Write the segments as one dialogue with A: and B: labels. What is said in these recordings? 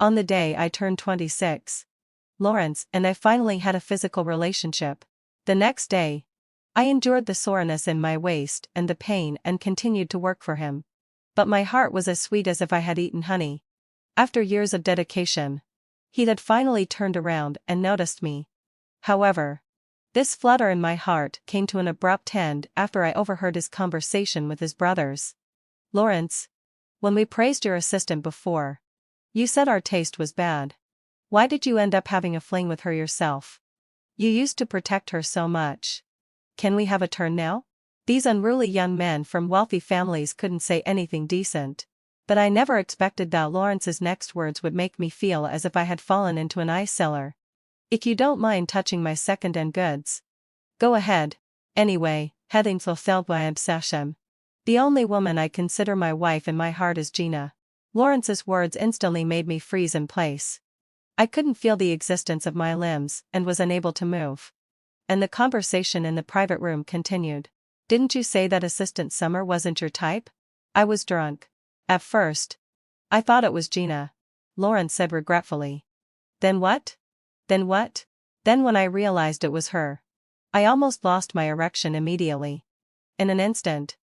A: On the day I turned 26, Lawrence and I finally had a physical relationship. The next day, I endured the soreness in my waist and the pain and continued to work for him. But my heart was as sweet as if I had eaten honey. After years of dedication, he had finally turned around and noticed me. However, this flutter in my heart came to an abrupt end after I overheard his conversation with his brothers. Lawrence, when we praised your assistant before, you said our taste was bad. Why did you end up having a fling with her yourself? You used to protect her so much. Can we have a turn now? These unruly young men from wealthy families couldn't say anything decent. But I never expected that Lawrence's next words would make me feel as if I had fallen into an ice cellar. If you don't mind touching my second-hand goods, go ahead. Anyway, having fulfilled my obsession, the only woman I consider my wife in my heart is Gina. Lawrence's words instantly made me freeze in place. I couldn't feel the existence of my limbs and was unable to move. And the conversation in the private room continued. Didn't you say that Assistant Summer wasn't your type? I was drunk. At first, I thought it was Gina, Lawrence said regretfully. Then what? Then what? Then when I realized it was her, I almost lost my erection immediately. In an instant,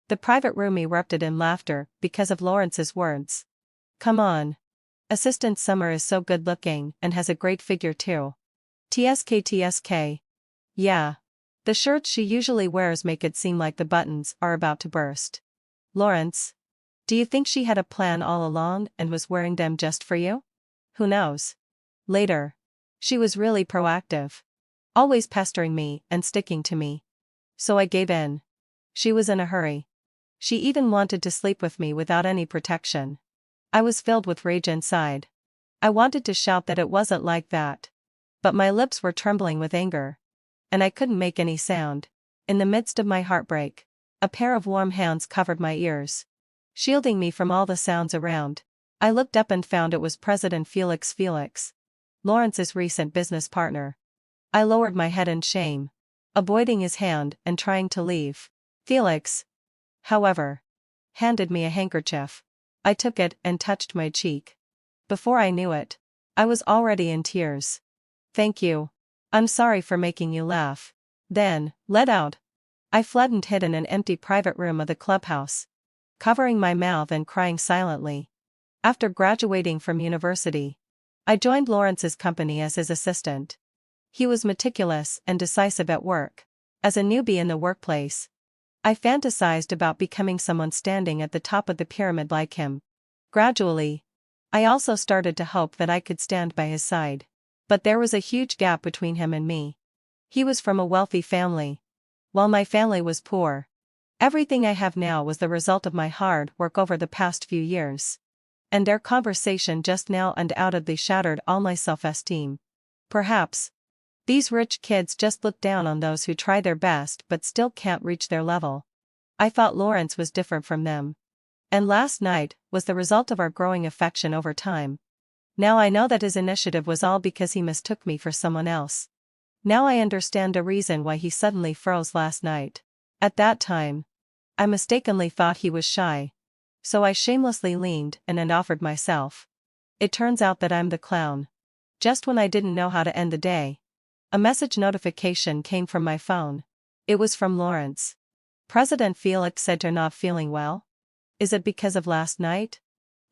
A: the private room erupted in laughter because of Lawrence's words. Come on. Assistant Summer is so good looking and has a great figure too. TSK. Yeah. The shirts she usually wears make it seem like the buttons are about to burst. Lawrence, do you think she had a plan all along and was wearing them just for you? Who knows? Later, she was really proactive. Always pestering me and sticking to me. So I gave in. She was in a hurry. She even wanted to sleep with me without any protection. I was filled with rage inside. I wanted to shout that it wasn't like that. But my lips were trembling with anger. And I couldn't make any sound. In the midst of my heartbreak, a pair of warm hands covered my ears, shielding me from all the sounds around. I looked up and found it was President Felix, Lawrence's recent business partner. I lowered my head in shame, avoiding his hand and trying to leave. Felix, however, handed me a handkerchief. I took it and touched my cheek. Before I knew it, I was already in tears. Thank you. I'm sorry for making you laugh. Then, let out. I fled and hid in an empty private room of the clubhouse, covering my mouth and crying silently. After graduating from university, I joined Lawrence's company as his assistant. He was meticulous and decisive at work. As a newbie in the workplace, I fantasized about becoming someone standing at the top of the pyramid like him. Gradually, I also started to hope that I could stand by his side. But there was a huge gap between him and me. He was from a wealthy family, while my family was poor. Everything I have now was the result of my hard work over the past few years. And their conversation just now undoubtedly shattered all my self-esteem. Perhaps these rich kids just look down on those who try their best but still can't reach their level. I thought Lawrence was different from them. And last night was the result of our growing affection over time. Now I know that his initiative was all because he mistook me for someone else. Now I understand the reason why he suddenly froze last night. At that time, I mistakenly thought he was shy. So I shamelessly leaned in and offered myself. It turns out that I'm the clown. Just when I didn't know how to end the day, a message notification came from my phone. It was from Lawrence. President Felix said you're not feeling well? Is it because of last night?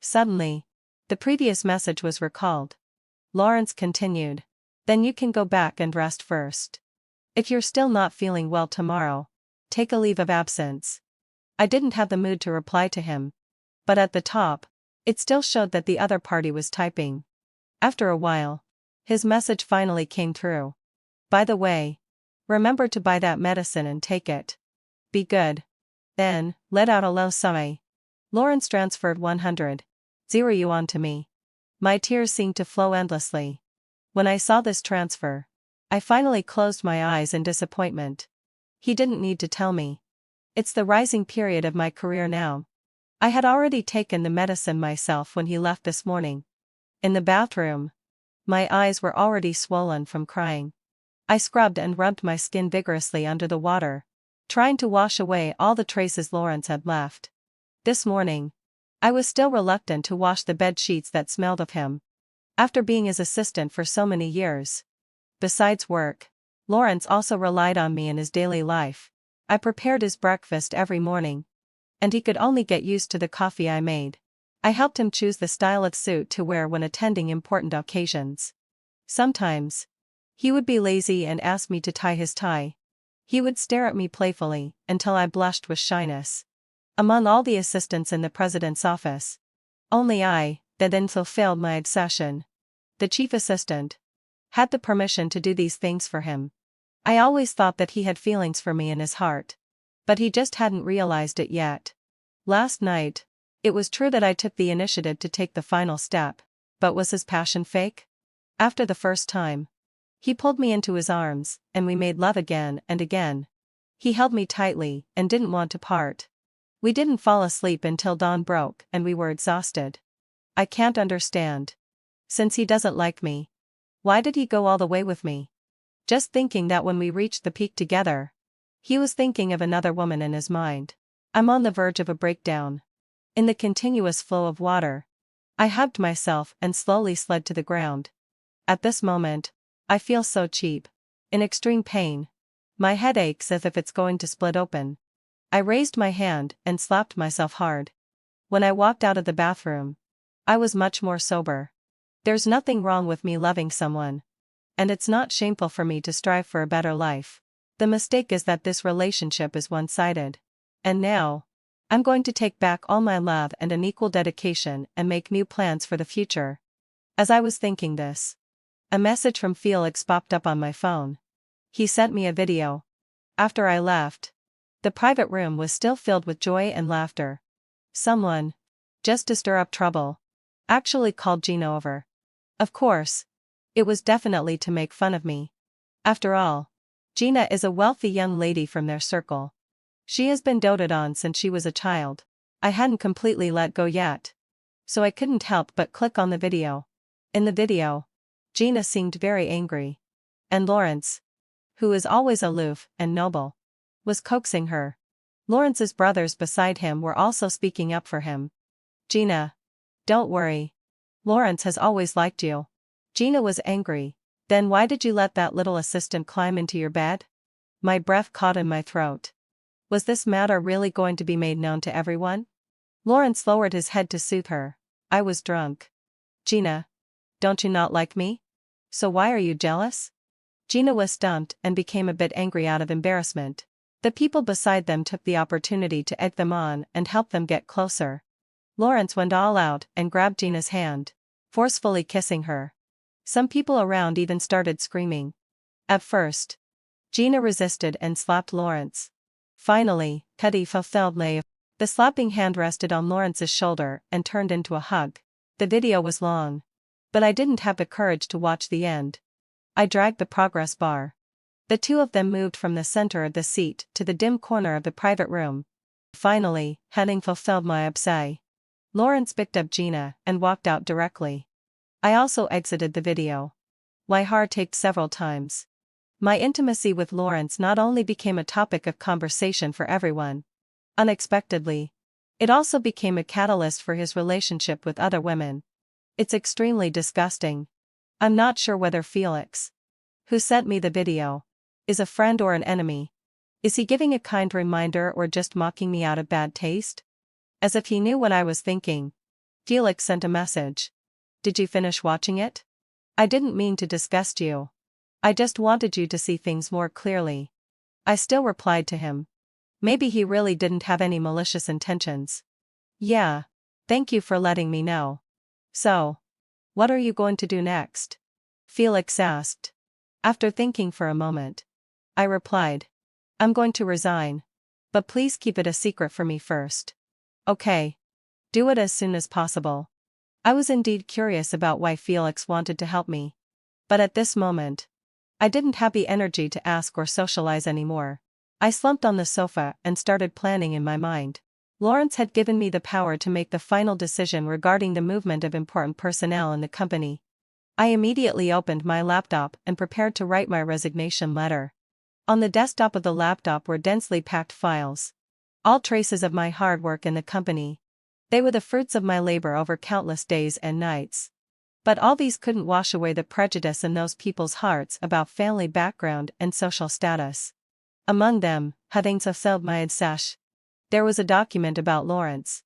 A: Suddenly, the previous message was recalled. Lawrence continued. Then you can go back and rest first. If you're still not feeling well tomorrow, take a leave of absence. I didn't have the mood to reply to him. But at the top, it still showed that the other party was typing. After a while, his message finally came through. By the way, remember to buy that medicine and take it. Be good. Then, let out a low sigh. Lawrence transferred 100 yuan to me. My tears seemed to flow endlessly. When I saw this transfer, I finally closed my eyes in disappointment. He didn't need to tell me. It's the rising period of my career now. I had already taken the medicine myself when he left this morning. In the bathroom, my eyes were already swollen from crying. I scrubbed and rubbed my skin vigorously under the water, trying to wash away all the traces Lawrence had left. This morning, I was still reluctant to wash the bed sheets that smelled of him. After being his assistant for so many years. Besides work, Lawrence also relied on me in his daily life. I prepared his breakfast every morning, and he could only get used to the coffee I made. I helped him choose the style of suit to wear when attending important occasions. Sometimes, he would be lazy and ask me to tie his tie. He would stare at me playfully until I blushed with shyness. Among all the assistants in the president's office, only I, that then fulfilled my obsession. The chief assistant had the permission to do these things for him. I always thought that he had feelings for me in his heart, but he just hadn't realized it yet. Last night, it was true that I took the initiative to take the final step, but was his passion fake? After the first time, he pulled me into his arms, and we made love again and again. He held me tightly and didn't want to part. We didn't fall asleep until dawn broke and we were exhausted. I can't understand. Since he doesn't like me, why did he go all the way with me? Just thinking that when we reached the peak together, he was thinking of another woman in his mind. I'm on the verge of a breakdown. In the continuous flow of water, I hugged myself and slowly slid to the ground. At this moment, I feel so cheap. In extreme pain. My head aches as if it's going to split open. I raised my hand and slapped myself hard. When I walked out of the bathroom, I was much more sober. There's nothing wrong with me loving someone. And it's not shameful for me to strive for a better life. The mistake is that this relationship is one-sided. And now, I'm going to take back all my love and an equal dedication and make new plans for the future. As I was thinking this, a message from Felix popped up on my phone. He sent me a video. After I left, the private room was still filled with joy and laughter. Someone, just to stir up trouble, actually called Gina over. Of course, it was definitely to make fun of me. After all, Gina is a wealthy young lady from their circle. She has been doted on since she was a child. I hadn't completely let go yet, so I couldn't help but click on the video. In the video, Gina seemed very angry. And Lawrence, who is always aloof and noble, was coaxing her. Lawrence's brothers beside him were also speaking up for him. Gina, don't worry. Lawrence has always liked you. Gina was angry. Then why did you let that little assistant climb into your bed? My breath caught in my throat. Was this matter really going to be made known to everyone? Lawrence lowered his head to soothe her. I was drunk. Gina, don't you not like me? So why are you jealous? Gina was stumped and became a bit angry out of embarrassment. The people beside them took the opportunity to egg them on and help them get closer. Lawrence went all out and grabbed Gina's hand, forcefully kissing her. Some people around even started screaming. At first, Gina resisted and slapped Lawrence. Finally, Cuddy fulfilled me. The slapping hand rested on Lawrence's shoulder and turned into a hug. The video was long, but I didn't have the courage to watch the end. I dragged the progress bar. The two of them moved from the center of the seat to the dim corner of the private room. Finally, having fulfilled my obsession, Lawrence picked up Gina and walked out directly. I also exited the video. My heart ached several times. My intimacy with Lawrence not only became a topic of conversation for everyone. Unexpectedly, it also became a catalyst for his relationship with other women. It's extremely disgusting. I'm not sure whether Felix, who sent me the video, is a friend or an enemy. Is he giving a kind reminder or just mocking me out of bad taste? As if he knew what I was thinking, Felix sent a message. Did you finish watching it? I didn't mean to disgust you. I just wanted you to see things more clearly. I still replied to him. Maybe he really didn't have any malicious intentions. Yeah. Thank you for letting me know. So, what are you going to do next? Felix asked. After thinking for a moment, I replied. I'm going to resign. But please keep it a secret for me first. Okay. Do it as soon as possible. I was indeed curious about why Felix wanted to help me. But at this moment, I didn't have the energy to ask or socialize anymore. I slumped on the sofa and started planning in my mind. Lawrence had given me the power to make the final decision regarding the movement of important personnel in the company. I immediately opened my laptop and prepared to write my resignation letter. On the desktop of the laptop were densely packed files. All traces of my hard work in the company. They were the fruits of my labor over countless days and nights. But all these couldn't wash away the prejudice in those people's hearts about family background and social status. Among them, hading fulfilled my sash. There was a document about Lawrence,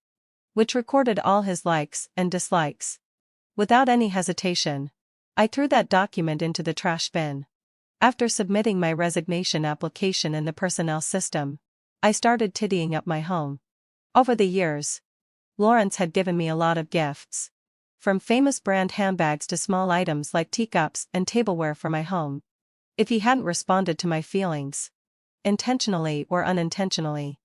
A: which recorded all his likes and dislikes. Without any hesitation, I threw that document into the trash bin. After submitting my resignation application in the personnel system, I started tidying up my home. Over the years, Lawrence had given me a lot of gifts. From famous brand handbags to small items like teacups and tableware for my home. If he hadn't responded to my feelings, intentionally or unintentionally,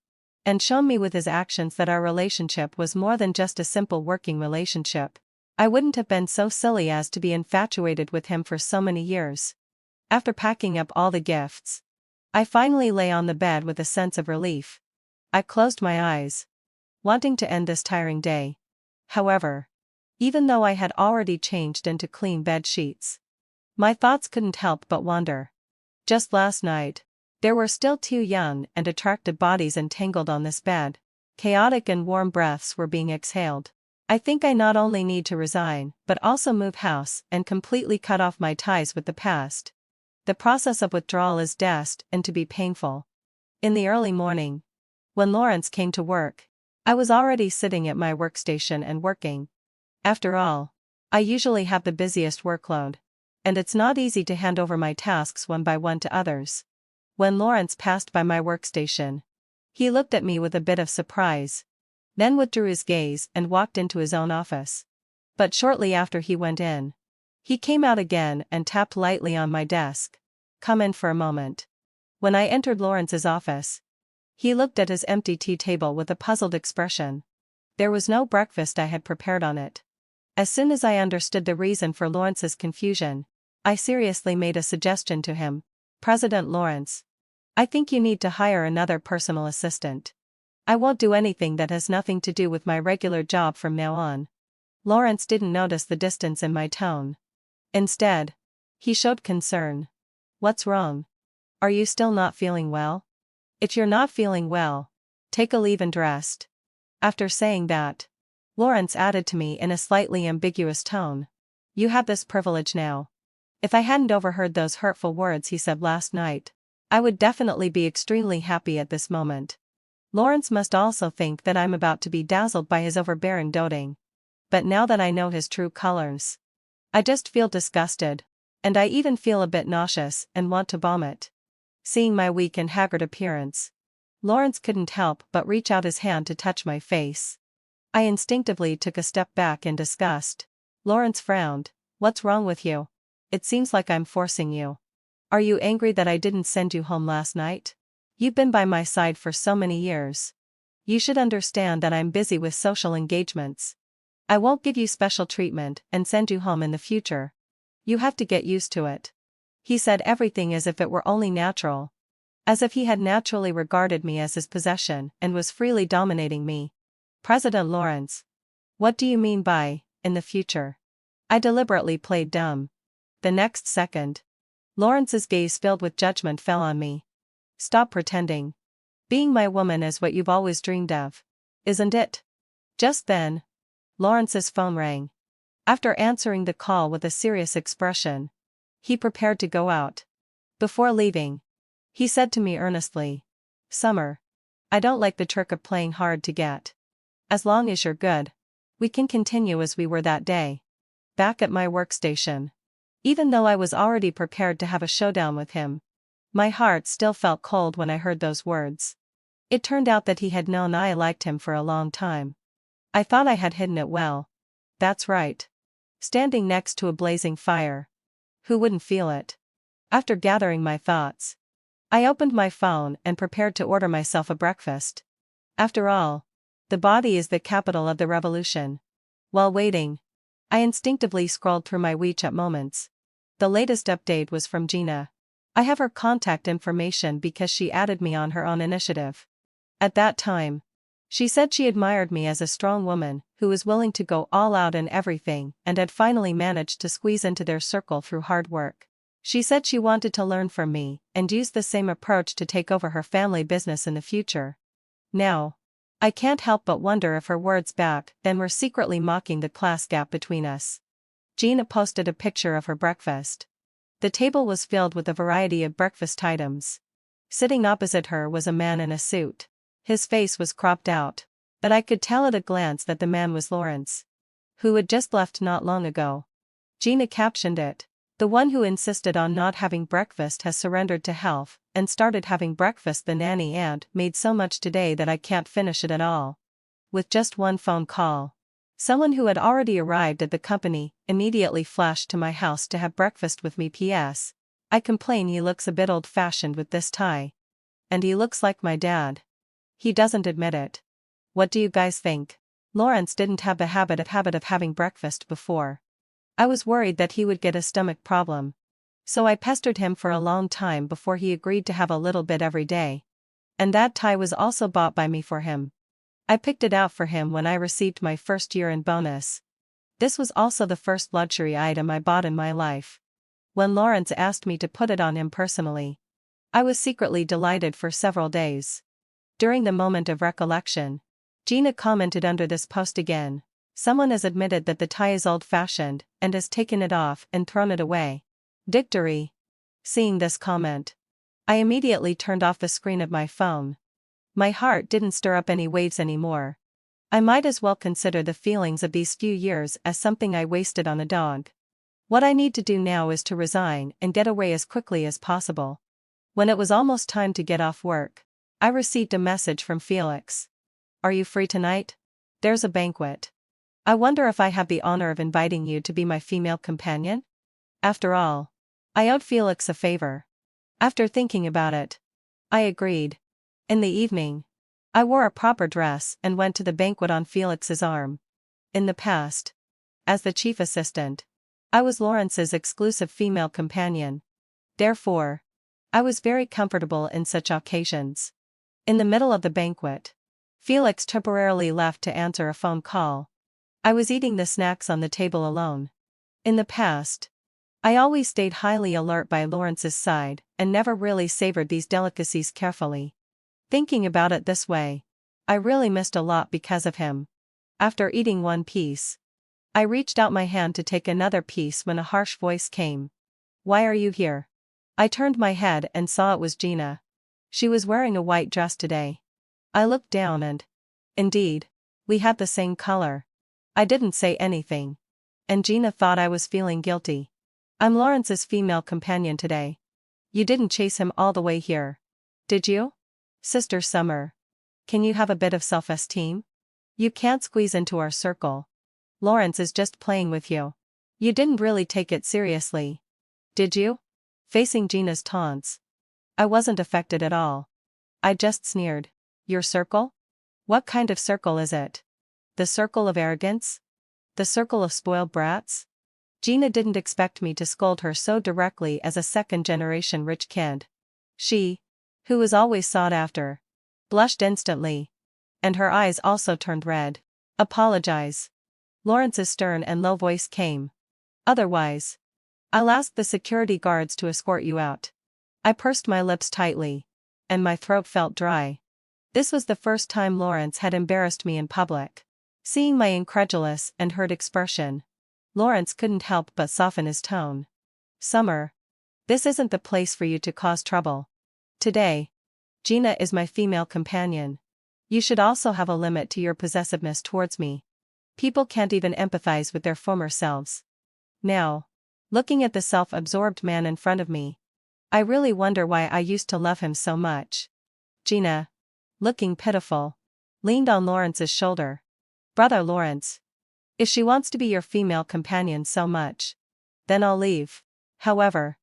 A: and shown me with his actions that our relationship was more than just a simple working relationship, I wouldn't have been so silly as to be infatuated with him for so many years. After packing up all the gifts, I finally lay on the bed with a sense of relief. I closed my eyes, wanting to end this tiring day. However, even though I had already changed into clean bed sheets, my thoughts couldn't help but wander. Just last night, there were still two young and attractive bodies entangled on this bed. Chaotic and warm breaths were being exhaled. I think I not only need to resign, but also move house and completely cut off my ties with the past. The process of withdrawal is destined to be painful. In the early morning, when Lawrence came to work, I was already sitting at my workstation and working. After all, I usually have the busiest workload, and it's not easy to hand over my tasks one by one to others. When Lawrence passed by my workstation, he looked at me with a bit of surprise, then withdrew his gaze and walked into his own office. But shortly after he went in, he came out again and tapped lightly on my desk. "Come in for a moment." When I entered Lawrence's office, he looked at his empty tea table with a puzzled expression. There was no breakfast I had prepared on it. As soon as I understood the reason for Lawrence's confusion, I seriously made a suggestion to him. "President Lawrence, I think you need to hire another personal assistant. I won't do anything that has nothing to do with my regular job from now on." Lawrence didn't notice the distance in my tone. Instead, he showed concern. "What's wrong? Are you still not feeling well? If you're not feeling well, take a leave and rest." After saying that, Lawrence added to me in a slightly ambiguous tone. "You have this privilege now. If I hadn't overheard those hurtful words he said last night, I would definitely be extremely happy at this moment." Lawrence must also think that I'm about to be dazzled by his overbearing doting. But now that I know his true colors, I just feel disgusted, and I even feel a bit nauseous and want to vomit. Seeing my weak and haggard appearance, Lawrence couldn't help but reach out his hand to touch my face. I instinctively took a step back in disgust. Lawrence frowned. "What's wrong with you? It seems like I'm forcing you. Are you angry that I didn't send you home last night? You've been by my side for so many years. You should understand that I'm busy with social engagements. I won't give you special treatment and send you home in the future. You have to get used to it." He said everything as if it were only natural. As if he had naturally regarded me as his possession and was freely dominating me. "President Lawrence, what do you mean by, in the future?" I deliberately played dumb. The next second, Lawrence's gaze filled with judgment fell on me. "Stop pretending. Being my woman is what you've always dreamed of, isn't it?" Just then, Lawrence's phone rang. After answering the call with a serious expression, he prepared to go out. Before leaving, he said to me earnestly, "Summer, I don't like the trick of playing hard to get. As long as you're good, we can continue as we were that day." Back at my workstation, even though I was already prepared to have a showdown with him, my heart still felt cold when I heard those words. It turned out that he had known I liked him for a long time. I thought I had hidden it well. That's right. Standing next to a blazing fire. Who wouldn't feel it? After gathering my thoughts, I opened my phone and prepared to order myself a breakfast. After all, the body is the capital of the revolution. While waiting, I instinctively scrolled through my WeChat moments. The latest update was from Gina. I have her contact information because she added me on her own initiative. At that time, she said she admired me as a strong woman who was willing to go all out in everything and had finally managed to squeeze into their circle through hard work. She said she wanted to learn from me and use the same approach to take over her family business in the future. Now, I can't help but wonder if her words back then were secretly mocking the class gap between us. Gina posted a picture of her breakfast. The table was filled with a variety of breakfast items. Sitting opposite her was a man in a suit. His face was cropped out, but I could tell at a glance that the man was Lawrence, who had just left not long ago. Gina captioned it, "The one who insisted on not having breakfast has surrendered to health and started having breakfast. The nanny aunt made so much today that I can't finish it at all." With just one phone call, someone who had already arrived at the company immediately flashed to my house to have breakfast with me. P.S. I complain he looks a bit old-fashioned with this tie. And he looks like my dad. He doesn't admit it. What do you guys think? Lawrence didn't have the habit of having breakfast before. I was worried that he would get a stomach problem. So I pestered him for a long time before he agreed to have a little bit every day. And that tie was also bought by me for him. I picked it out for him when I received my first year-end bonus. This was also the first luxury item I bought in my life. When Lawrence asked me to put it on him personally, I was secretly delighted for several days. During the moment of recollection, Gina commented under this post again, "Someone has admitted that the tie is old-fashioned and has taken it off and thrown it away." Victory. Seeing this comment, I immediately turned off the screen of my phone. My heart didn't stir up any waves anymore. I might as well consider the feelings of these few years as something I wasted on a dog. What I need to do now is to resign and get away as quickly as possible. When it was almost time to get off work, I received a message from Felix. "Are you free tonight? There's a banquet. I wonder if I have the honor of inviting you to be my female companion?" After all, I owed Felix a favor. After thinking about it, I agreed. In the evening, I wore a proper dress and went to the banquet on Felix's arm. In the past, as the chief assistant, I was Lawrence's exclusive female companion. Therefore, I was very comfortable in such occasions. In the middle of the banquet, Felix temporarily left to answer a phone call. I was eating the snacks on the table alone. In the past, I always stayed highly alert by Lawrence's side and never really savored these delicacies carefully. Thinking about it this way, I really missed a lot because of him. After eating one piece, I reached out my hand to take another piece when a harsh voice came. "Why are you here?" I turned my head and saw it was Gina. She was wearing a white dress today. I looked down and, indeed, we had the same color. I didn't say anything, and Gina thought I was feeling guilty. "I'm Lawrence's female companion today. You didn't chase him all the way here, did you? Sister Summer, can you have a bit of self-esteem? You can't squeeze into our circle. Lawrence is just playing with you. You didn't really take it seriously, did you?" Facing Gina's taunts, I wasn't affected at all. I just sneered. "Your circle? What kind of circle is it? The circle of arrogance? The circle of spoiled brats?" Gina didn't expect me to scold her so directly as a second-generation rich kid. She, who was always sought after, blushed instantly. And her eyes also turned red. "Apologize." Lawrence's stern and low voice came. "Otherwise, I'll ask the security guards to escort you out." I pursed my lips tightly, and my throat felt dry. This was the first time Lawrence had embarrassed me in public. Seeing my incredulous and hurt expression, Lawrence couldn't help but soften his tone. "Summer, this isn't the place for you to cause trouble. Today, Gina is my female companion. You should also have a limit to your possessiveness towards me. People can't even empathize with their former selves." Now, looking at the self-absorbed man in front of me, I really wonder why I used to love him so much. Gina, looking pitiful, leaned on Lawrence's shoulder. "Brother Lawrence, if she wants to be your female companion so much, then I'll leave. However,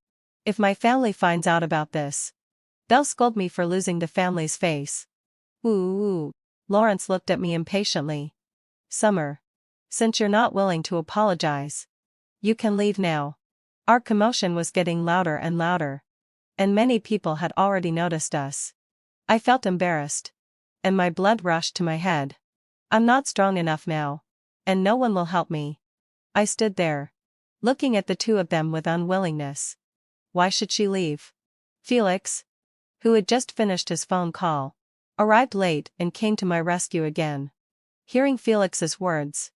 A: if my family finds out about this, they'll scold me for losing the family's face." Ooh. Lawrence looked at me impatiently. "Summer, since you're not willing to apologize, you can leave now." Our commotion was getting louder and louder, and many people had already noticed us. I felt embarrassed, and my blood rushed to my head. I'm not strong enough now, and no one will help me. I stood there, looking at the two of them with unwillingness. Why should she leave? Felix, who had just finished his phone call, arrived late and came to my rescue again. Hearing Felix's words,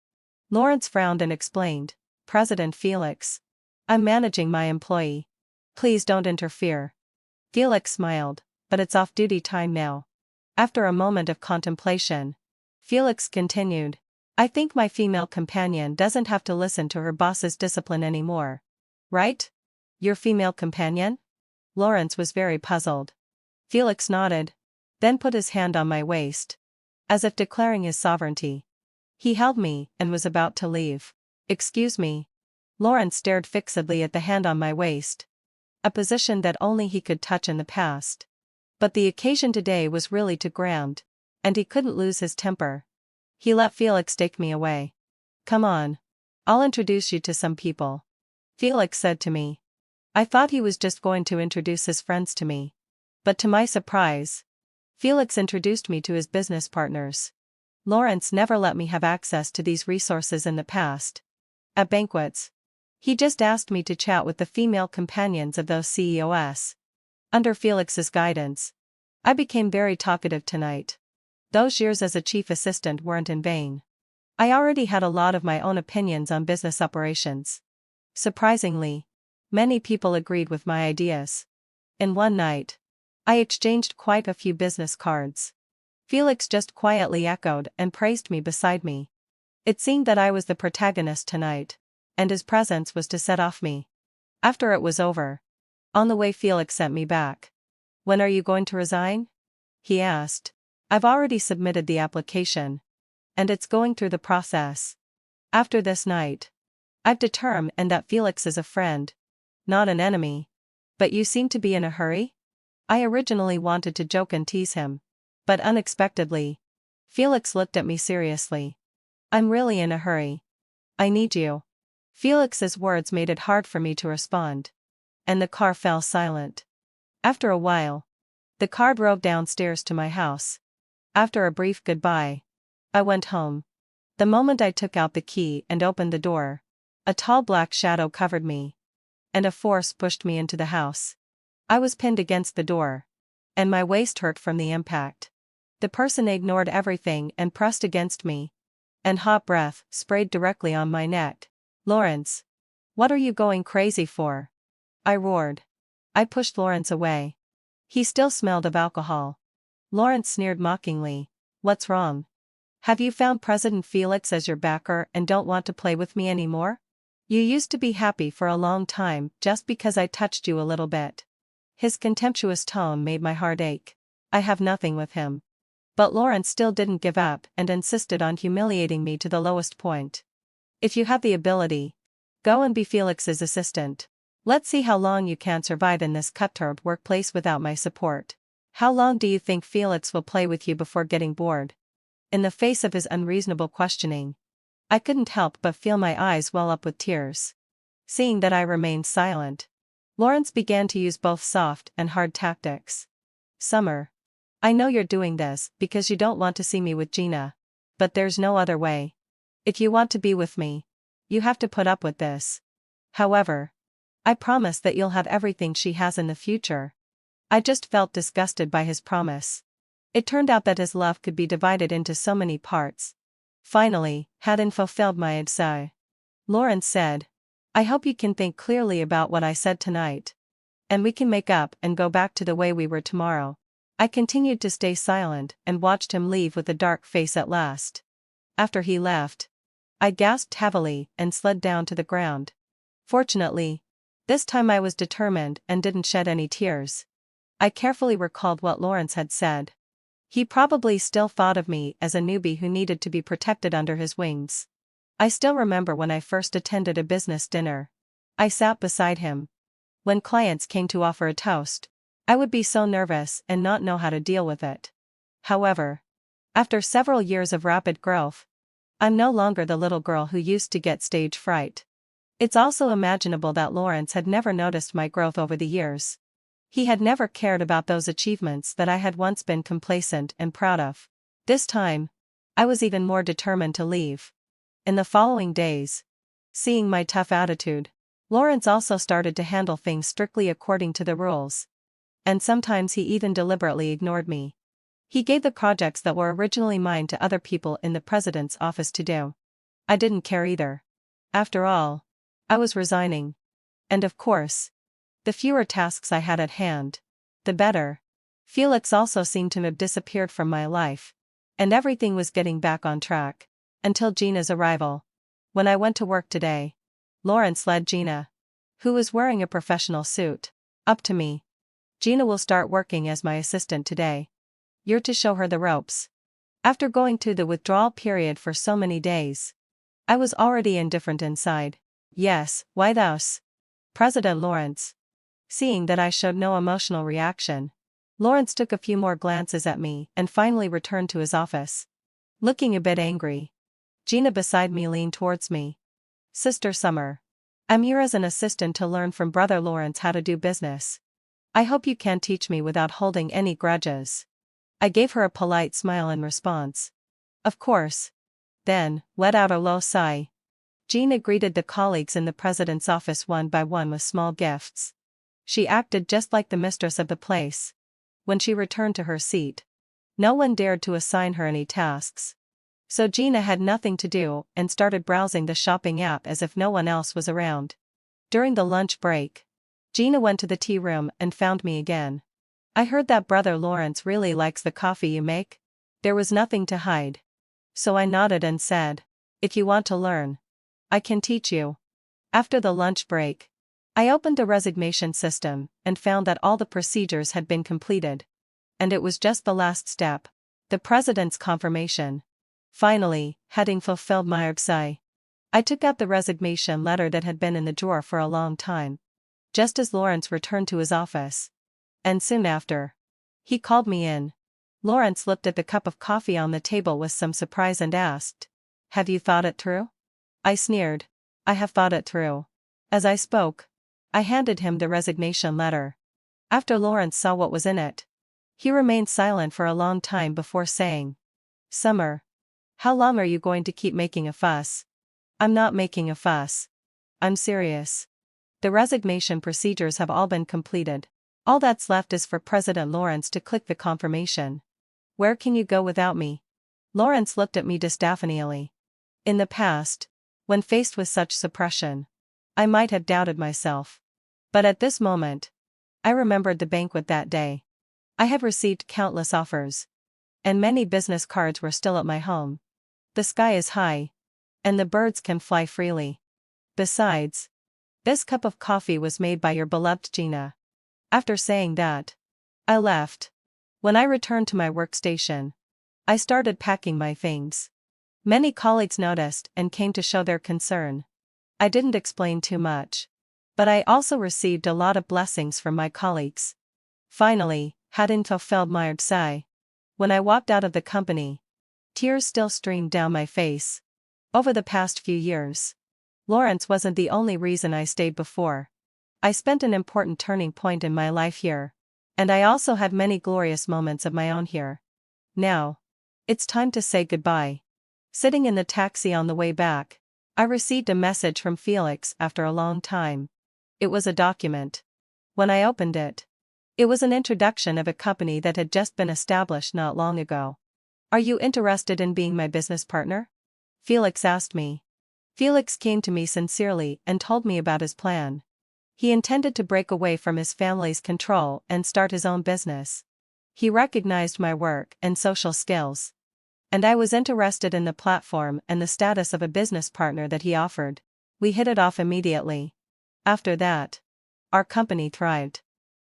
A: Lawrence frowned and explained, President Felix. I'm managing my employee. Please don't interfere. Felix smiled, but it's off-duty time now. After a moment of contemplation, Felix continued, I think my female companion doesn't have to listen to her boss's discipline anymore. Right? Your female companion? Lawrence was very puzzled. Felix nodded, then put his hand on my waist, as if declaring his sovereignty. He held me and was about to leave. Excuse me. Lawrence stared fixedly at the hand on my waist, a position that only he could touch in the past. But the occasion today was really too grand, and he couldn't lose his temper. He let Felix take me away. Come on. I'll introduce you to some people. Felix said to me. I thought he was just going to introduce his friends to me. But to my surprise, Felix introduced me to his business partners. Lawrence never let me have access to these resources in the past. At banquets, he just asked me to chat with the female companions of those CEOs. Under Felix's guidance, I became very talkative tonight. Those years as a chief assistant weren't in vain. I already had a lot of my own opinions on business operations. Surprisingly, many people agreed with my ideas. In one night, I exchanged quite a few business cards. Felix just quietly echoed and praised me beside me. It seemed that I was the protagonist tonight, and his presence was to set off me. After it was over, on the way Felix sent me back. When are you going to resign? He asked. I've already submitted the application, and it's going through the process. After this night, I've determined that Felix is a friend, not an enemy. But you seem to be in a hurry? I originally wanted to joke and tease him, but unexpectedly, Felix looked at me seriously. I'm really in a hurry. I need you. Felix's words made it hard for me to respond, and the car fell silent. After a while, the car drove downstairs to my house. After a brief goodbye, I went home. The moment I took out the key and opened the door, a tall black shadow covered me, and a force pushed me into the house. I was pinned against the door, and my waist hurt from the impact. The person ignored everything and pressed against me, and hot breath sprayed directly on my neck. Lawrence, what are you going crazy for? I roared. I pushed Lawrence away. He still smelled of alcohol. Lawrence sneered mockingly. What's wrong? Have you found President Felix as your backer and don't want to play with me anymore? You used to be happy for a long time just because I touched you a little bit. His contemptuous tone made my heart ache. I have nothing with him. But Lawrence still didn't give up and insisted on humiliating me to the lowest point. If you have the ability, go and be Felix's assistant. Let's see how long you can survive in this cutthroat workplace without my support. How long do you think Felix will play with you before getting bored? In the face of his unreasonable questioning, I couldn't help but feel my eyes well up with tears. Seeing that I remained silent, Lawrence began to use both soft and hard tactics. Summer, I know you're doing this because you don't want to see me with Gina, but there's no other way. If you want to be with me, you have to put up with this. However, I promise that you'll have everything she has in the future. I just felt disgusted by his promise. It turned out that his love could be divided into so many parts. Finally, hadn't fulfilled my desire. Lawrence said, I hope you can think clearly about what I said tonight, and we can make up and go back to the way we were tomorrow. I continued to stay silent and watched him leave with a dark face at last. After he left, I gasped heavily and slid down to the ground. Fortunately, this time I was determined and didn't shed any tears. I carefully recalled what Lawrence had said. He probably still thought of me as a newbie who needed to be protected under his wings. I still remember when I first attended a business dinner. I sat beside him. When clients came to offer a toast, I would be so nervous and not know how to deal with it. However, after several years of rapid growth, I'm no longer the little girl who used to get stage fright. It's also imaginable that Lawrence had never noticed my growth over the years. He had never cared about those achievements that I had once been complacent and proud of. This time, I was even more determined to leave. In the following days, seeing my tough attitude, Lawrence also started to handle things strictly according to the rules. And sometimes he even deliberately ignored me. He gave the projects that were originally mine to other people in the president's office to do. I didn't care either. After all, I was resigning. And of course, the fewer tasks I had at hand, the better. Felix also seemed to have disappeared from my life, and everything was getting back on track. Until Gina's arrival. When I went to work today, Lawrence led Gina, who was wearing a professional suit, up to me. Gina will start working as my assistant today. You're to show her the ropes. After going through the withdrawal period for so many days, I was already indifferent inside. Yes, why thus? President Lawrence. Seeing that I showed no emotional reaction, Lawrence took a few more glances at me and finally returned to his office. Looking a bit angry. Gina beside me leaned towards me. Sister Summer. I'm here as an assistant to learn from Brother Lawrence how to do business. I hope you can teach me without holding any grudges. I gave her a polite smile in response. Of course. Then, let out a low sigh. Gina greeted the colleagues in the president's office one by one with small gifts. She acted just like the mistress of the place. When she returned to her seat, no one dared to assign her any tasks. So Gina had nothing to do and started browsing the shopping app as if no one else was around. During the lunch break, Gina went to the tea room and found me again. I heard that Brother Lawrence really likes the coffee you make. There was nothing to hide. So I nodded and said, if you want to learn, I can teach you. After the lunch break, I opened the resignation system and found that all the procedures had been completed. And it was just the last step, the president's confirmation. Finally, having fulfilled my sigh, I took out the resignation letter that had been in the drawer for a long time. Just as Lawrence returned to his office. And soon after, he called me in. Lawrence looked at the cup of coffee on the table with some surprise and asked, have you thought it through? I sneered, I have thought it through. As I spoke, I handed him the resignation letter. After Lawrence saw what was in it, he remained silent for a long time before saying, Summer, how long are you going to keep making a fuss? I'm not making a fuss. I'm serious. The resignation procedures have all been completed. All that's left is for President Lawrence to click the confirmation. Where can you go without me? Lawrence looked at me disapprovingly. In the past, when faced with such suppression, I might have doubted myself. But at this moment, I remembered the banquet that day. I had received countless offers, and many business cards were still at my home. The sky is high, and the birds can fly freely. Besides, this cup of coffee was made by your beloved Gina. After saying that, I left. When I returned to my workstation, I started packing my things. Many colleagues noticed and came to show their concern. I didn't explain too much, but I also received a lot of blessings from my colleagues. Finally, having fulfilled my sigh, when I walked out of the company, tears still streamed down my face. Over the past few years, Lawrence wasn't the only reason I stayed before. I spent an important turning point in my life here, and I also had many glorious moments of my own here. Now, it's time to say goodbye. Sitting in the taxi on the way back, I received a message from Felix after a long time. It was a document. When I opened it, it was an introduction of a company that had just been established not long ago. Are you interested in being my business partner? Felix asked me. Felix came to me sincerely and told me about his plan. He intended to break away from his family's control and start his own business. He recognized my work and social skills, and I was interested in the platform and the status of a business partner that he offered. We hit it off immediately. After that, our company thrived.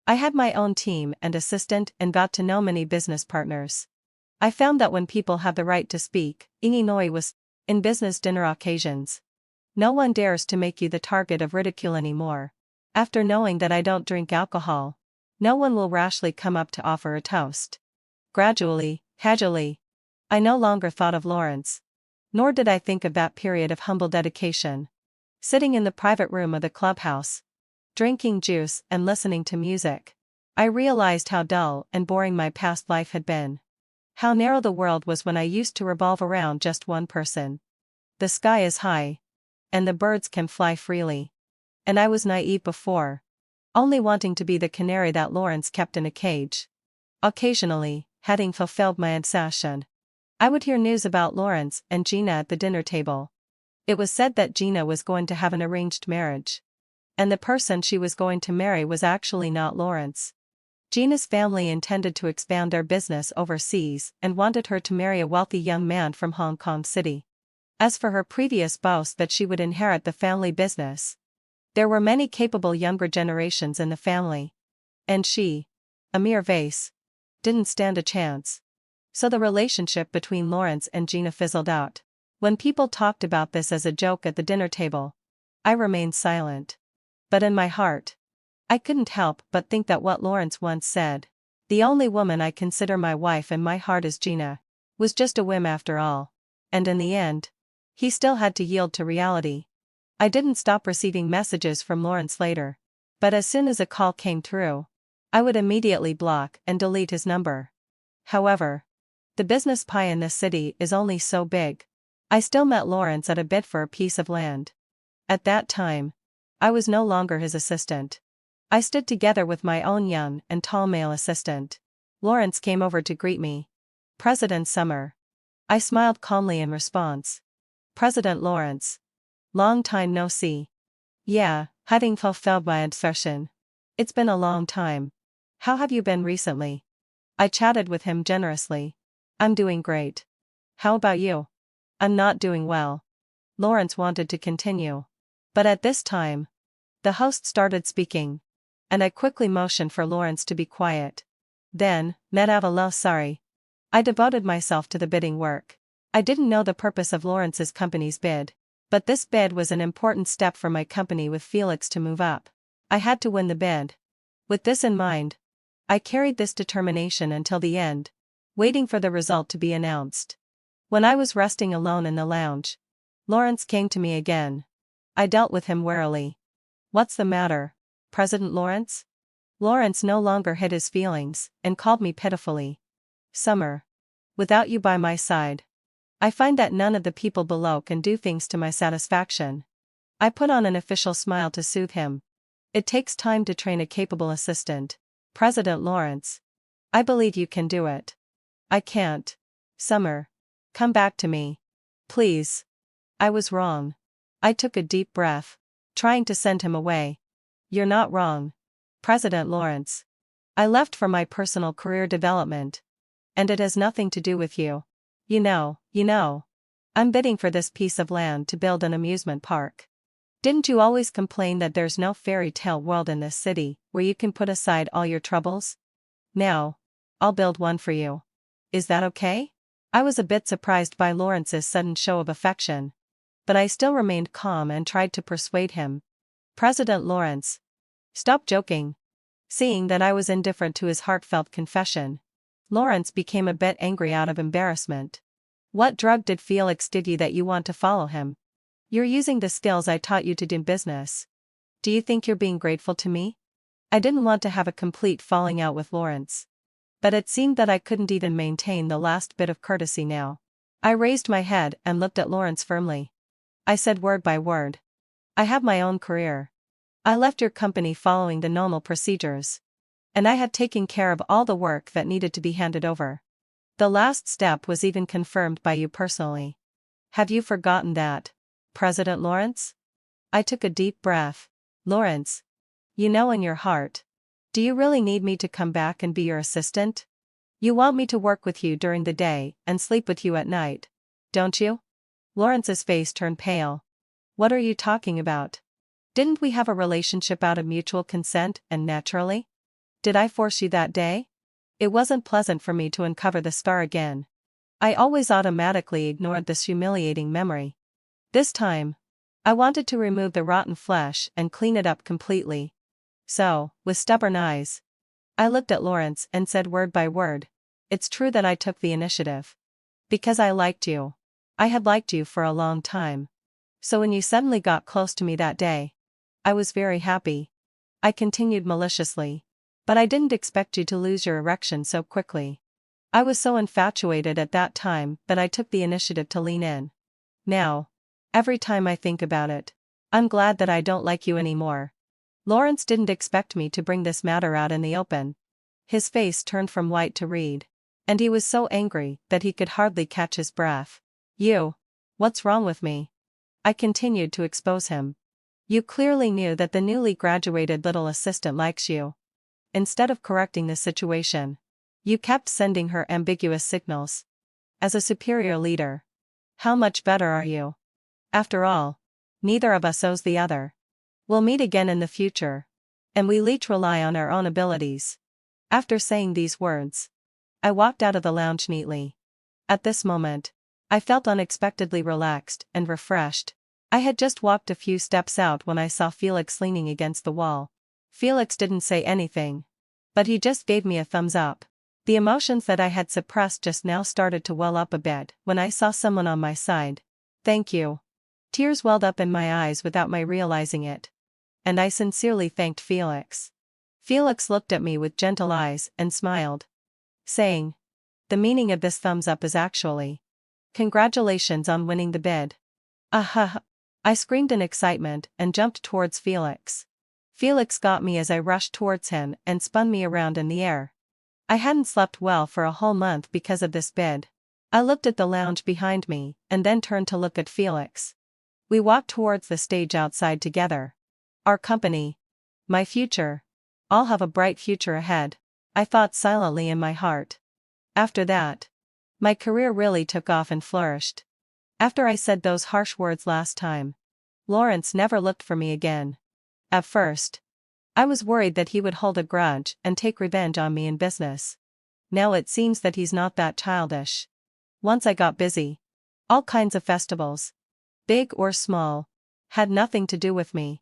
A: I had my own team and assistant and got to know many business partners. I found that when people have the right to speak, Illinois was, in business dinner occasions, no one dares to make you the target of ridicule anymore. After knowing that I don't drink alcohol, no one will rashly come up to offer a toast. Gradually, I no longer thought of Lawrence. Nor did I think of that period of humble dedication. Sitting in the private room of the clubhouse, drinking juice and listening to music, I realized how dull and boring my past life had been. How narrow the world was when I used to revolve around just one person. The sky is high, and the birds can fly freely. And I was naive before, only wanting to be the canary that Lawrence kept in a cage. Occasionally, having fulfilled my obsession, I would hear news about Lawrence and Gina at the dinner table. It was said that Gina was going to have an arranged marriage. And the person she was going to marry was actually not Lawrence. Gina's family intended to expand their business overseas and wanted her to marry a wealthy young man from Hong Kong City. As for her previous boast that she would inherit the family business, there were many capable younger generations in the family. And she, a mere vase, didn't stand a chance. So the relationship between Lawrence and Gina fizzled out. When people talked about this as a joke at the dinner table, I remained silent. But in my heart, I couldn't help but think that what Lawrence once said, "The only woman I consider my wife in my heart is Gina," was just a whim after all. And in the end, he still had to yield to reality. I didn't stop receiving messages from Lawrence later. But as soon as a call came through, I would immediately block and delete his number. However, the business pie in this city is only so big. I still met Lawrence at a bid for a piece of land. At that time, I was no longer his assistant. I stood together with my own young and tall male assistant. Lawrence came over to greet me. "President Summer." I smiled calmly in response. "President Lawrence. Long time no see." "Yeah, having fulfilled my obsession. It's been a long time. How have you been recently?" I chatted with him generously. "I'm doing great. How about you?" "I'm not doing well." Lawrence wanted to continue. But at this time, the host started speaking, and I quickly motioned for Lawrence to be quiet. Then, let out a low sorry. I devoted myself to the bidding work. I didn't know the purpose of Lawrence's company's bid, but this bid was an important step for my company with Felix to move up. I had to win the bid. With this in mind, I carried this determination until the end, waiting for the result to be announced. When I was resting alone in the lounge, Lawrence came to me again. I dealt with him warily. "What's the matter, President Lawrence?" Lawrence no longer hid his feelings, and called me pitifully. "Summer. Without you by my side, I find that none of the people below can do things to my satisfaction." I put on an official smile to soothe him. "It takes time to train a capable assistant, President Lawrence. I believe you can do it." "I can't. Summer. Come back to me. Please." I was wrong. I took a deep breath, trying to send him away. "You're not wrong, President Lawrence. I left for my personal career development. And it has nothing to do with you. You know. I'm bidding for this piece of land to build an amusement park. Didn't you always complain that there's no fairy tale world in this city where you can put aside all your troubles? Now, I'll build one for you. Is that okay?" I was a bit surprised by Lawrence's sudden show of affection. But I still remained calm and tried to persuade him. "President Lawrence. Stop joking." Seeing that I was indifferent to his heartfelt confession, Lawrence became a bit angry out of embarrassment. "What drug did Felix give you that you want to follow him? You're using the skills I taught you to do business. Do you think you're being grateful to me?" I didn't want to have a complete falling out with Lawrence. But it seemed that I couldn't even maintain the last bit of courtesy now. I raised my head and looked at Lawrence firmly. I said word by word. "I have my own career. I left your company following the normal procedures. And I had taken care of all the work that needed to be handed over. The last step was even confirmed by you personally. Have you forgotten that, President Lawrence?" I took a deep breath. "Lawrence. You know in your heart. Do you really need me to come back and be your assistant? You want me to work with you during the day and sleep with you at night, don't you?" Lawrence's face turned pale. "What are you talking about? Didn't we have a relationship out of mutual consent and naturally? Did I force you that day?" It wasn't pleasant for me to uncover the scar again. I always automatically ignored this humiliating memory. This time, I wanted to remove the rotten flesh and clean it up completely. So, with stubborn eyes, I looked at Lawrence and said word by word, "It's true that I took the initiative. Because I liked you. I had liked you for a long time. So when you suddenly got close to me that day, I was very happy." I continued maliciously. "But I didn't expect you to lose your erection so quickly. I was so infatuated at that time that I took the initiative to lean in. Now, every time I think about it, I'm glad that I don't like you anymore." Lawrence didn't expect me to bring this matter out in the open. His face turned from white to red, and he was so angry that he could hardly catch his breath. "You. What's wrong with me?" I continued to expose him. You clearly knew that the newly graduated little assistant likes you. Instead of correcting the situation, you kept sending her ambiguous signals. As a superior leader, how much better are you? After all, neither of us owes the other. We'll meet again in the future, and we'll each rely on our own abilities. After saying these words, I walked out of the lounge neatly. At this moment, I felt unexpectedly relaxed and refreshed. I had just walked a few steps out when I saw Felix leaning against the wall. Felix didn't say anything, but he just gave me a thumbs up. The emotions that I had suppressed just now started to well up a bit when I saw someone on my side. Thank you. Tears welled up in my eyes without my realizing it. And I sincerely thanked Felix. Felix looked at me with gentle eyes and smiled, saying, "The meaning of this thumbs up is actually, congratulations on winning the bid." Ah! I screamed in excitement and jumped towards Felix. Felix got me as I rushed towards him and spun me around in the air. I hadn't slept well for a whole month because of this bid. I looked at the lounge behind me and then turned to look at Felix. We walked towards the stage outside together. Our company, my future. I'll have a bright future ahead, I thought silently in my heart. After that, my career really took off and flourished. After I said those harsh words last time, Lawrence never looked for me again. At first, I was worried that he would hold a grudge and take revenge on me in business. Now it seems that he's not that childish. Once I got busy. All kinds of festivals, big or small, had nothing to do with me.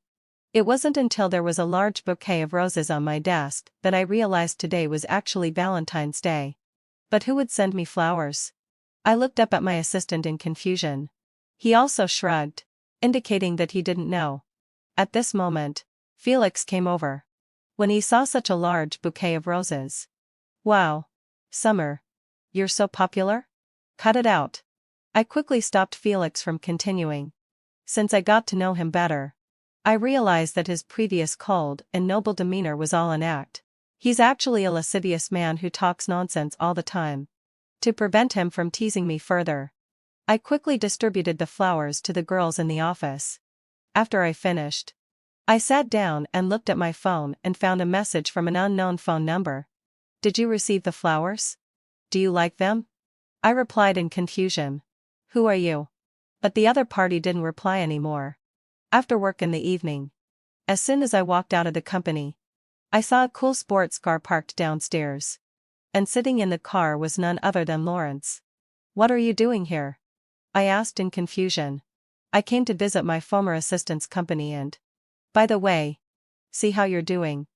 A: It wasn't until there was a large bouquet of roses on my desk that I realized today was actually Valentine's Day. But who would send me flowers? I looked up at my assistant in confusion. He also shrugged, indicating that he didn't know. At this moment, Felix came over. When he saw such a large bouquet of roses. "Wow. Summer. You're so popular? Cut it out." I quickly stopped Felix from continuing. Since I got to know him better, I realized that his previous cold and noble demeanor was all an act. He's actually a lascivious man who talks nonsense all the time. To prevent him from teasing me further, I quickly distributed the flowers to the girls in the office. After I finished, I sat down and looked at my phone and found a message from an unknown phone number. "Did you receive the flowers? Do you like them?" I replied in confusion. "Who are you?" But the other party didn't reply anymore. After work in the evening, as soon as I walked out of the company, I saw a cool sports car parked downstairs. And sitting in the car was none other than Lawrence. "What are you doing here?" I asked in confusion. "I came to visit my former assistant's company and, by the way, see how you're doing."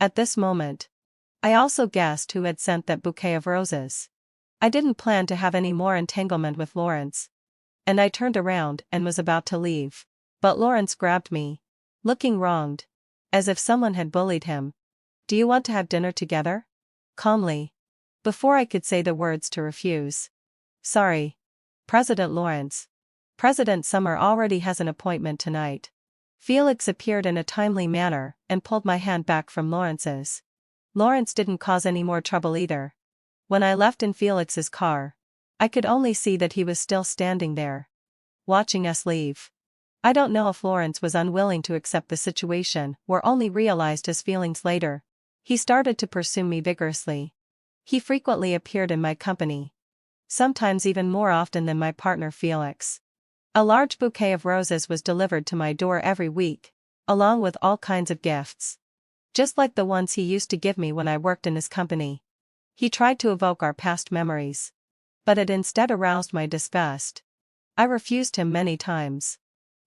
A: At this moment, I also guessed who had sent that bouquet of roses. I didn't plan to have any more entanglement with Lawrence, and I turned around and was about to leave. But Lawrence grabbed me, looking wronged, as if someone had bullied him. "Do you want to have dinner together?" Calmly, before I could say the words to refuse. "Sorry, President Lawrence. President Summer already has an appointment tonight." Felix appeared in a timely manner and pulled my hand back from Lawrence's. Lawrence didn't cause any more trouble either. When I left in Felix's car, I could only see that he was still standing there, watching us leave. I don't know if Lawrence was unwilling to accept the situation or only realized his feelings later. He started to pursue me vigorously. He frequently appeared in my company, sometimes even more often than my partner Felix. A large bouquet of roses was delivered to my door every week, along with all kinds of gifts. Just like the ones he used to give me when I worked in his company. He tried to evoke our past memories, but it instead aroused my disgust. I refused him many times.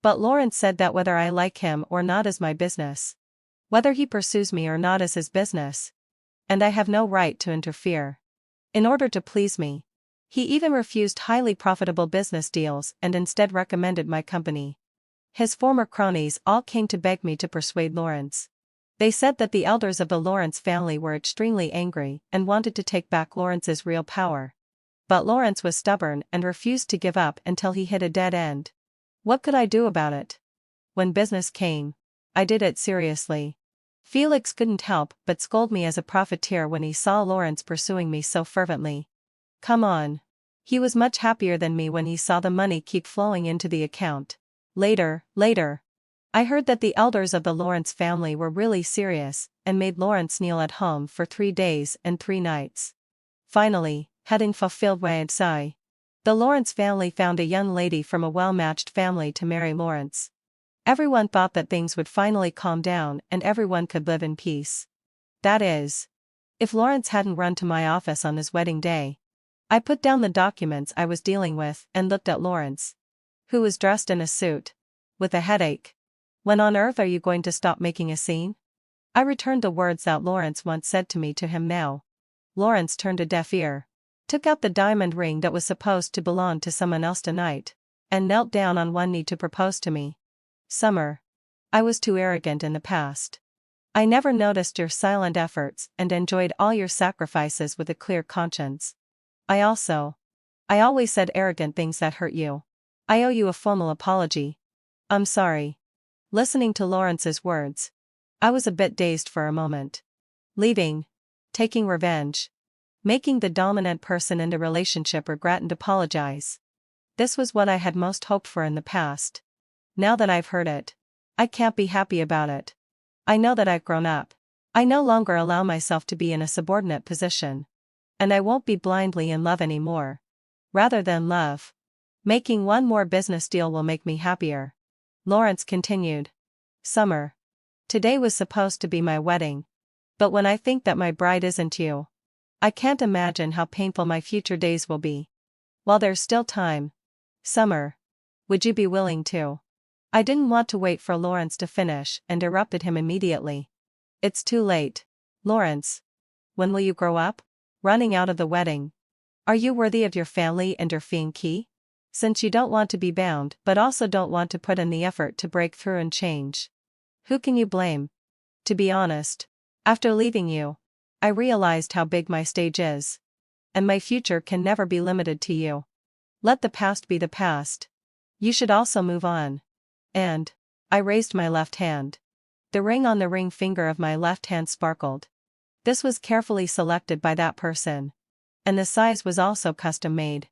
A: But Lawrence said that whether I like him or not is my business. Whether he pursues me or not is his business. And I have no right to interfere. In order to please me, he even refused highly profitable business deals and instead recommended my company. His former cronies all came to beg me to persuade Lawrence. They said that the elders of the Lawrence family were extremely angry and wanted to take back Lawrence's real power. But Lawrence was stubborn and refused to give up until he hit a dead end. What could I do about it? When business came, I did it seriously. Felix couldn't help but scold me as a profiteer when he saw Lawrence pursuing me so fervently. Come on. He was much happier than me when he saw the money keep flowing into the account. Later, I heard that the elders of the Lawrence family were really serious and made Lawrence kneel at home for 3 days and 3 nights. Finally, having fulfilled my desire, the Lawrence family found a young lady from a well-matched family to marry Lawrence. Everyone thought that things would finally calm down and everyone could live in peace. That is, if Lawrence hadn't run to my office on his wedding day. I put down the documents I was dealing with and looked at Lawrence, who was dressed in a suit, with a headache. When on earth are you going to stop making a scene? I returned the words that Lawrence once said to me to him now. Lawrence turned a deaf ear, took out the diamond ring that was supposed to belong to someone else tonight, and knelt down on one knee to propose to me. Summer. I was too arrogant in the past. I never noticed your silent efforts and enjoyed all your sacrifices with a clear conscience. I always said arrogant things that hurt you. I owe you a formal apology. I'm sorry. Listening to Lawrence's words, I was a bit dazed for a moment. Leaving, taking revenge, making the dominant person in the relationship regret and apologize. This was what I had most hoped for in the past. Now that I've heard it, I can't be happy about it. I know that I've grown up. I no longer allow myself to be in a subordinate position. And I won't be blindly in love anymore. Rather than love. Making one more business deal will make me happier. Lawrence continued. Summer. Today was supposed to be my wedding. But when I think that my bride isn't you, I can't imagine how painful my future days will be. While there's still time. Summer. Would you be willing to? I didn't want to wait for Lawrence to finish and interrupted him immediately. It's too late. Lawrence. When will you grow up? Running out of the wedding. Are you worthy of your family and your fiancé? Since you don't want to be bound but also don't want to put in the effort to break through and change. Who can you blame? To be honest, after leaving you, I realized how big my stage is. And my future can never be limited to you. Let the past be the past. You should also move on. And, I raised my left hand. The ring on the ring finger of my left hand sparkled. This was carefully selected by that person. And the size was also custom made.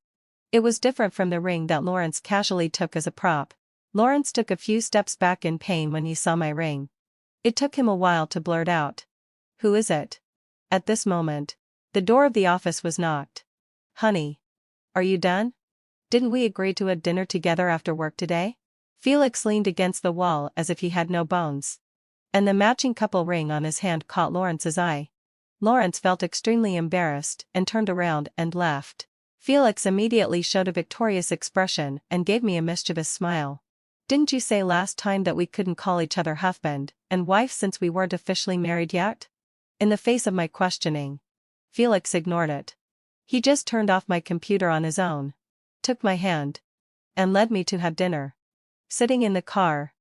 A: It was different from the ring that Lawrence casually took as a prop. Lawrence took a few steps back in pain when he saw my ring. It took him a while to blurt out. Who is it? At this moment, the door of the office was knocked. Honey. Are you done? Didn't we agree to a dinner together after work today? Felix leaned against the wall as if he had no bones. And the matching couple ring on his hand caught Lawrence's eye. Lawrence felt extremely embarrassed and turned around and left. Felix immediately showed a victorious expression and gave me a mischievous smile. Didn't you say last time that we couldn't call each other husband and wife since we weren't officially married yet? In the face of my questioning, Felix ignored it. He just turned off my computer on his own, took my hand, and led me to have dinner. Sitting in the car,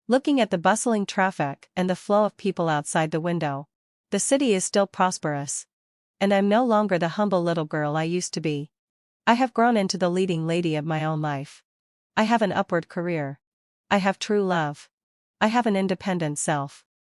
A: looking at the bustling traffic and the flow of people outside the window. The city is still prosperous. And I'm no longer the humble little girl I used to be. I have grown into the leading lady of my own life. I have an upward career. I have true love. I have an independent self.